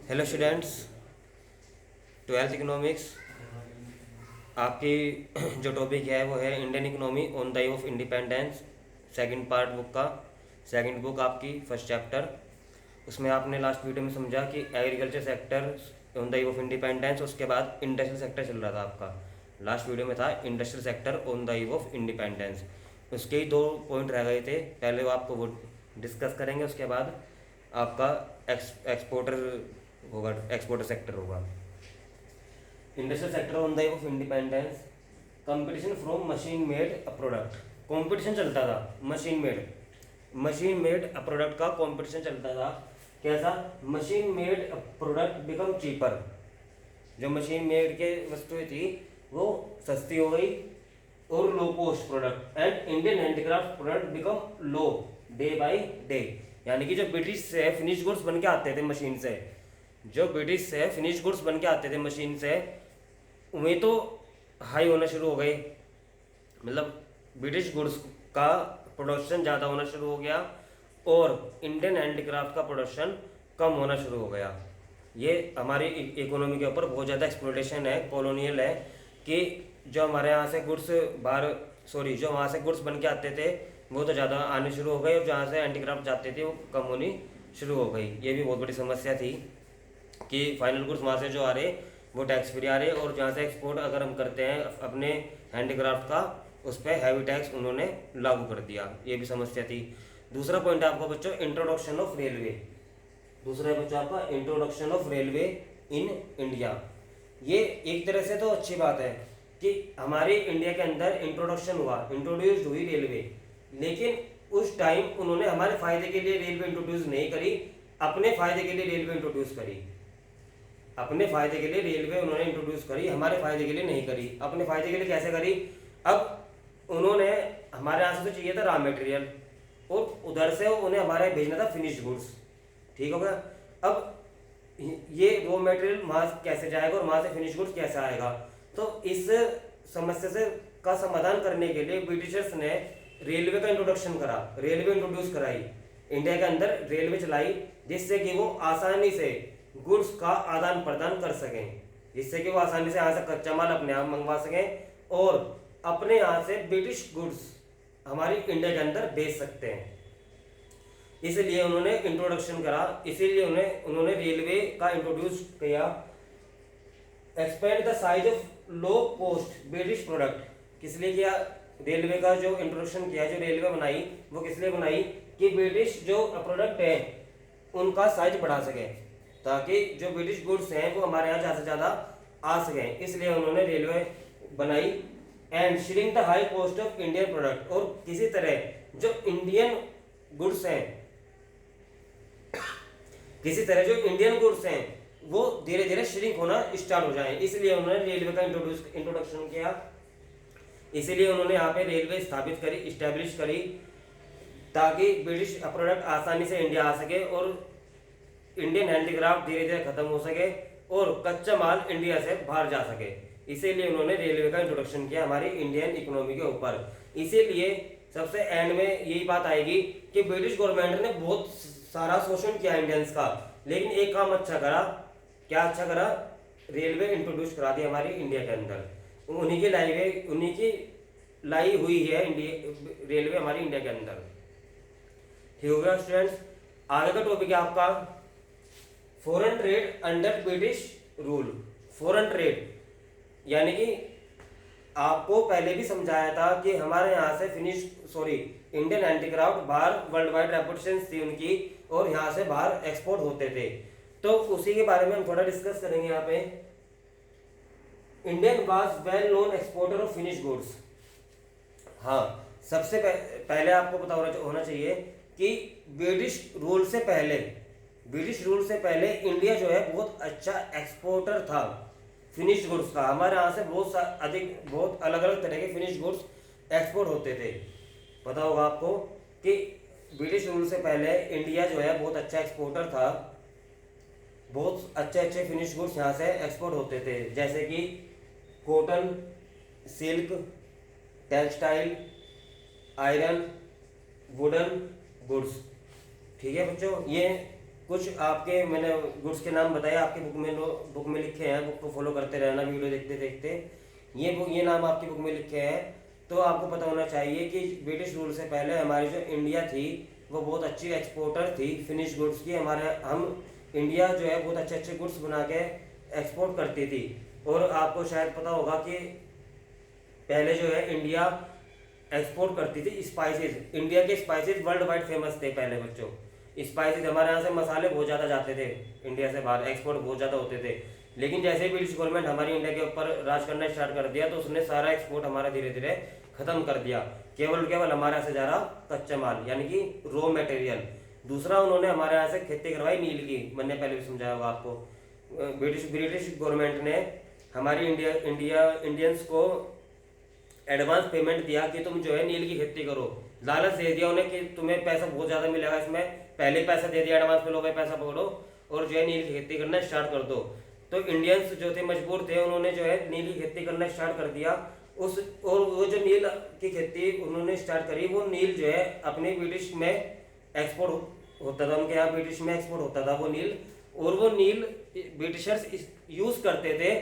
Hello students, twelfth economics आपकी जो topic है वो है Indian economy on the of independence. Second part book का सेकंड बुक आपकी फर्स्ट चैप्टर। उसमें आपने लास्ट वीडियो में समझा कि agriculture sector on the of independence, उसके बाद इंडस्ट्रियल सेक्टर चल रहा था आपका। लास्ट वीडियो में था industrial sector on the of independence. उसके ही दो पॉइंट रह गए थे, पहले वो आपको वो डिस्कस करेंगे, उसके बाद आपका एक्सपोर्टर होगा, एक्सपोर्टर सेक्टर होगा। Industrial sector on the of independence, competition from machine made a product. Competition चलता था मशीन मेड अ प्रोडक्ट का कंपटीशन चलता था। कैसा? Machine made a product become cheaper. जो मशीन मेड के वस्तुएं थी वो सस्ती हो गई और low cost product, and Indian handicraft product become low day by day. यानी कि जो ब्रिटिश से फिनिश गुड्स बन के आते थे मशीन से, जो ब्रिटिश से फिनिश गुड्स बन के आते थे मशीन से, वे तो हाई होना शुरू हो गए। मतलब ब्रिटिश गुड्स का प्रोडक्शन ज़्यादा होना शुरू हो गया और इंडियन हैंडीक्राफ्ट का प्रोडक्शन कम होना शुरू हो गया। ये हमारी इकोनॉमी के ऊपर बहुत ज़्यादा एक्सप्लोटेशन है, कॉलोनियल है, कि जो हमारे यहाँ से गुड्स जो वहाँ से गुड्स बन के आते थे वो तो ज़्यादा आने शुरू हो गए और जहाँ से हैंडीक्राफ्ट जाते थे वो कम होनी शुरू हो गई। ये भी बहुत बड़ी समस्या थी कि फाइनल गुड्स वहाँ से जो आ रहे वो टैक्स फ्री आ रहे, और जहाँ से एक्सपोर्ट अगर हम करते हैं अपने हैंडीक्राफ्ट का, उस पर हैवी टैक्स उन्होंने लागू कर दिया। ये भी समस्या थी। दूसरा पॉइंट आपको बच्चों, इंट्रोडक्शन ऑफ रेलवे। दूसरा है बच्चों आपका introduction of railway in India. ये एक तरह से तो अच्छी बात है कि हमारे इंडिया के अंदर इंट्रोडक्शन हुआ, इंट्रोड्यूस हुई रेलवे, लेकिन उस टाइम उन्होंने हमारे फायदे के लिए रेलवे इंट्रोड्यूस नहीं करी, अपने फायदे के लिए रेलवे इंट्रोड्यूस करी। अपने फायदे के लिए रेलवे उन्होंने इंट्रोड्यूस करी, हमारे फायदे के लिए नहीं करी। अपने फायदे के लिए कैसे करी? अब उन्होंने हमारे यहाँ से तो चाहिए था रॉ मटेरियल, और उधर से उन्हें हमारे भेजना था फिनिश्ड गुड्स। ठीक हो गया? अब ये रॉ मटेरियल वहां कैसे जाएगा और वहां से फिनिश गुड्स कैसे आएगा? तो इस समस्या से का समाधान करने के लिए ब्रिटिशर्स ने रेलवे का इंट्रोडक्शन करा, रेलवे इंट्रोड्यूस कराई, इंडिया के अंदर रेलवे चलाई, जिससे कि वो आसानी से गुड्स का आदान प्रदान कर सकें, जिससे कि वो आसानी से यहाँ से कच्चा माल अपने आप मंगवा सकें और अपने यहाँ से ब्रिटिश गुड्स हमारी इंडिया के अंदर बेच सकते हैं। इसलिए उन्होंने इंट्रोडक्शन करा, इसीलिए उन्होंने रेलवे का इंट्रोड्यूस किया। Expand the size of low cost British product. किस लिए किया? रेलवे का जो इंट्रोडक्शन किया, जो रेलवे बनाई, वो किस लिए बनाई कि ब्रिटिश जो प्रोडक्ट है उनका साइज बढ़ा सके, ताकि जो ब्रिटिश गुड्स हैं वो हमारे यहाँ ज़्यादा से ज़्यादा आ सकें। इसलिए उन्होंने रेलवे बनाई। And shrink the high cost of Indian product. और किसी तरह जो इंडियन गुड्स हैं, किसी तरह जो इंडियन गुड्स हैं वो धीरे धीरे श्रिंक होना स्टार्ट हो जाए, इसलिए उन्होंने रेलवे का इंट्रोडक्शन किया। इसीलिए उन्होंने यहाँ पे रेलवे स्थापित करी, इस्टेब्लिश करी, ताकि ब्रिटिश प्रोडक्ट आसानी से इंडिया आ सके और इंडियन हैंडीक्राफ्ट धीरे धीरे खत्म हो सके और कच्चा माल इंडिया से बाहर जा सके। इसीलिए उन्होंने रेलवे का इंट्रोडक्शन किया हमारी इंडियन इकोनॉमी के ऊपर। इसीलिए सबसे एंड में यही बात आएगी कि ब्रिटिश गवर्नमेंट ने बहुत सारा शोषण किया इंडियंस का, लेकिन एक काम अच्छा करा। क्या अच्छा करा? रेलवे इंट्रोड्यूस करा दी हमारी इंडिया के अंदर। उन्हीं की लाई हुई है इंडिया रेलवे हमारी इंडिया के अंदर। ठीक हो गया स्टूडेंट्स? आगे का टॉपिक है आपका foreign trade under British rule. Foreign trade यानी कि आपको पहले भी समझाया था कि हमारे यहाँ से इंडियन हैंडीक्राफ्ट बाहर वर्ल्ड वाइड रेपुटेशन थी उनकी, और यहाँ से बाहर एक्सपोर्ट होते थे। तो उसी के बारे में हम थोड़ा डिस्कस करेंगे यहाँ पे। Indian was well known exporter of finish goods. हाँ, सबसे पहले आपको पता होना चाहिए कि ब्रिटिश रूल से पहले इंडिया जो है बहुत अच्छा एक्सपोर्टर था फिनिश गुड्स का। हमारे यहाँ से बहुत अलग अलग तरह के फिनिश गुड्स एक्सपोर्ट होते थे। पता होगा आपको कि ब्रिटिश रूल से पहले इंडिया जो है बहुत अच्छा एक्सपोर्टर था, बहुत अच्छे फिनिश गुड्स यहाँ से एक्सपोर्ट होते थे, जैसे कि cotton, silk, textile, iron, wooden goods. ठीक है बच्चों, ये कुछ आपके मैंने गुड्स के नाम बताए, आपकी बुक में लिखे हैं, बुक को फॉलो करते रहना वीडियो देखते देखते। ये नाम आपकी बुक में लिखे हैं। तो आपको पता होना चाहिए कि ब्रिटिश रूल से पहले हमारी जो इंडिया थी वो बहुत अच्छी एक्सपोर्टर थी फिनिश गुड्स की। हम इंडिया जो है बहुत अच्छे अच्छे गुड्स बना के एक्सपोर्ट करती थी। और आपको शायद पता होगा कि पहले जो है इंडिया एक्सपोर्ट करती थी स्पाइसेस। इंडिया के स्पाइसेस वर्ल्ड वाइड फेमस थे पहले बच्चों। स्पाइसेस हमारे यहाँ से मसाले बहुत ज़्यादा जाते थे, इंडिया से बाहर एक्सपोर्ट बहुत ज़्यादा होते थे। लेकिन जैसे ब्रिटिश गवर्नमेंट हमारी इंडिया के ऊपर राज करना स्टार्ट कर दिया तो उसने सारा एक्सपोर्ट हमारा धीरे धीरे खत्म कर दिया। केवल हमारे यहाँ से जा रहा कच्चा माल यानी कि रॉ मटेरियल। दूसरा, उन्होंने हमारे यहाँ से खेती करवाई नील की। मैंने पहले भी समझाया होगा आपको। ब्रिटिश गवर्नमेंट ने हमारी इंडियंस को एडवांस पेमेंट दिया कि तुम जो है नील की खेती करो। लालच दे दिया उन्हें कि तुम्हें पैसा बहुत ज़्यादा मिलेगा इसमें, पहले पैसा दे दिया एडवांस में, लो भाई पैसा पकड़ो और जो है नील की खेती करना स्टार्ट कर दो। तो इंडियंस जो थे मजबूर थे, उन्होंने जो है नील की खेती करना स्टार्ट कर दिया। और वो जो नील की खेती उन्होंने स्टार्ट करी, वो नील जो है अपने ब्रिटिश में एक्सपोर्ट होता था, उनके यहाँ ब्रिटिश में एक्सपोर्ट होता था वो नील। और वो नील ब्रिटिशर्स यूज करते थे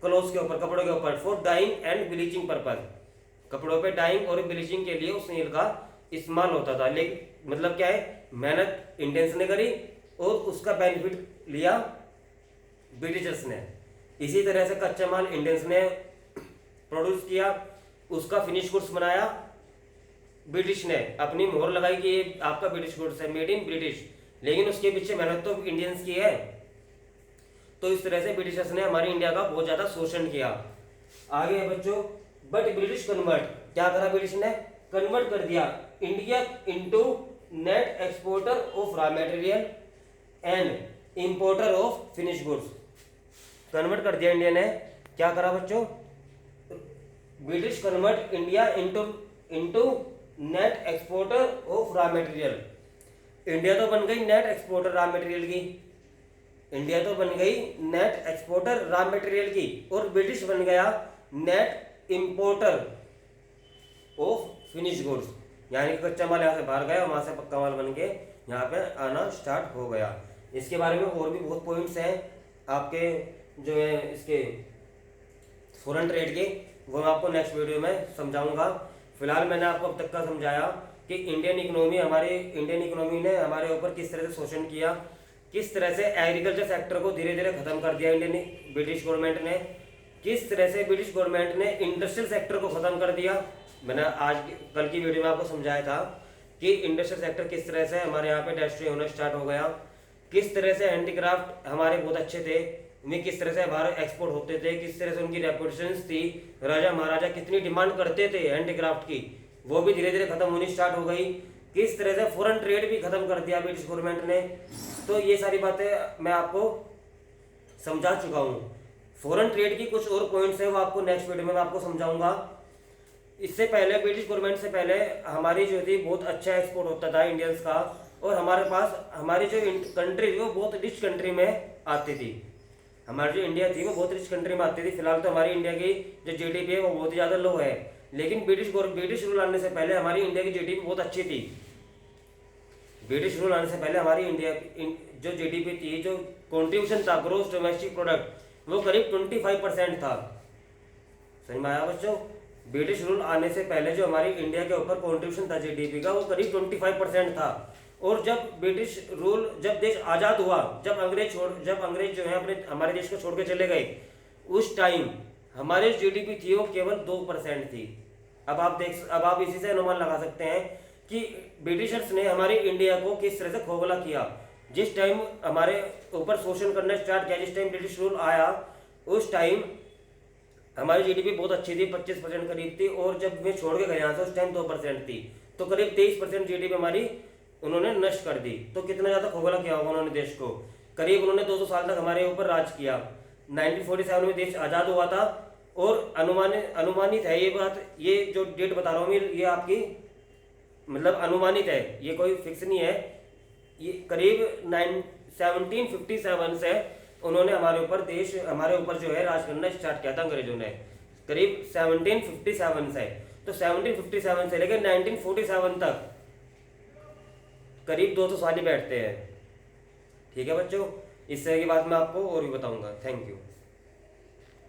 क्लोथ्स के ऊपर, कपड़ों के ऊपर, for dyeing and bleaching purpose. कपड़ों पे डाइंग और ब्लीचिंग के लिए उस नील का इस्तेमाल होता था। लेकिन मतलब क्या है, मेहनत इंडियंस ने करी और उसका बेनिफिट लिया ब्रिटिशर्स ने। इसी तरह से कच्चा माल इंडियंस ने प्रोड्यूस किया, उसका फिनिश गुड्स बनाया ब्रिटिश ने, अपनी मोहर लगाई कि ये आपका ब्रिटिश गुड्स है, मेड इन ब्रिटिश। लेकिन उसके पीछे मेहनत तो इंडियंस की है। तो इस तरह से ब्रिटिशर्स ने हमारी इंडिया का बहुत ज्यादा शोषण किया। आगे है बच्चों, बट ब्रिटिश कन्वर्ट, क्या करा ब्रिटिश ने, कन्वर्ट कर दिया India into net exporter of raw material and importer of finish goods. Convert कर दिया इंडिया ने, क्या करा बच्चों, British convert India into net exporter of raw material. India तो बन गई नेट एक्सपोर्टर रॉ मटेरियल की, इंडिया तो बन गई नेट एक्सपोर्टर रॉ मटेरियल की, और ब्रिटिश बन गया net importer of finish goods. यानी कि कच्चा माल यहाँ से बाहर गया, वहां से पक्का माल बन के यहाँ पे आना स्टार्ट हो गया। इसके बारे में और भी बहुत पॉइंट्स हैं आपके जो है इसके फॉरेन ट्रेड के, वो मैं आपको नेक्स्ट वीडियो में समझाऊंगा। फिलहाल मैंने आपको अब तक का समझाया कि इंडियन इकोनॉमी ने हमारे ऊपर किस तरह से शोषण किया, किस तरह से एग्रीकल्चर सेक्टर को धीरे धीरे खत्म कर दिया ब्रिटिश गवर्नमेंट ने, किस तरह से ब्रिटिश गवर्नमेंट ने इंडस्ट्रियल सेक्टर को खत्म कर दिया। मैंने कल की वीडियो में आपको समझाया था कि इंडस्ट्रियल सेक्टर किस तरह से हमारे यहाँ पे इंडस्ट्री होना स्टार्ट हो गया, किस तरह से हैंडीक्राफ्ट हमारे बहुत अच्छे थे, उन्हें किस तरह से बाहर एक्सपोर्ट होते थे, किस तरह से उनकी रेपुटेशन थी, राजा महाराजा कितनी डिमांड करते थे हैंडीक्राफ्ट की, वो भी धीरे धीरे खत्म होनी स्टार्ट हो गई। किस तरह से फॉरेन ट्रेड भी खत्म कर दिया ब्रिटिश गवर्नमेंट ने। तो ये सारी बातें मैं आपको समझा चुका हूँ। फॉरेन ट्रेड की कुछ और पॉइंट्स है वो आपको नेक्स्ट वीडियो में मैं आपको समझाऊंगा। इससे पहले ब्रिटिश गवर्नमेंट से पहले हमारी जो थी बहुत अच्छा एक्सपोर्ट होता था इंडियंस का, और हमारे पास हमारी जो कंट्री थी वो बहुत रिच कंट्री में आती थी। हमारी जो इंडिया थी वो बहुत रिच कंट्री में आती थी। फिलहाल तो हमारी इंडिया की जो जीडीपी है वो बहुत ही ज़्यादा लो है, लेकिन ब्रिटिश रूल आने से पहले हमारी इंडिया की जीडीपी बहुत अच्छी थी। ब्रिटिश रूल आने से पहले हमारी इंडिया जो जीडीपी थी, जो कॉन्ट्रीब्यूशन था ग्रोस डोमेस्टिक प्रोडक्ट, वो करीब 25% था। सही में आया बच्चों? ब्रिटिश रूल आने से पहले जो हमारी इंडिया के ऊपर कॉन्ट्रीब्यूशन था जीडीपी का, वो करीब 25% था। और जब जब देश आज़ाद हुआ, जब अंग्रेज जो है अपने हमारे देश को छोड़ के चले गए, उस टाइम हमारी जीडीपी थी वो केवल 2% थी। अब आप इसी से अनुमान लगा सकते हैं कि ब्रिटिशर्स ने हमारी इंडिया को किस तरह से खोखला किया। जिस टाइम हमारे ऊपर शोषण करना स्टार्ट किया, जिस टाइम ब्रिटिश रूल आया, उस टाइम हमारी जीडीपी बहुत अच्छी थी, 25% करीब थी, और जब मैं छोड़ के गया यहाँ से उस टाइम 2% थी। तो करीब 23% जीडीपी हमारी उन्होंने नष्ट कर दी। तो कितना ज़्यादा खोखला किया होगा उन्होंने देश को। करीब उन्होंने 200 साल तक हमारे ऊपर राज किया। 1947 में देश आज़ाद हुआ था, और अनुमानित है ये बात, ये जो डेट बता रहा हूँ ये आपकी मतलब अनुमानित है, ये कोई फिक्स नहीं है। ये करीब 1757 से उन्होंने हमारे ऊपर जो है राज करना स्टार्ट किया था अंग्रेजों ने, करीब 1757 से। तो 1757 से लेकर 1947 तक करीब 200 साल ही बैठते हैं। ठीक है बच्चों, इससे के बाद मैं आपको और भी बताऊंगा। Thank you.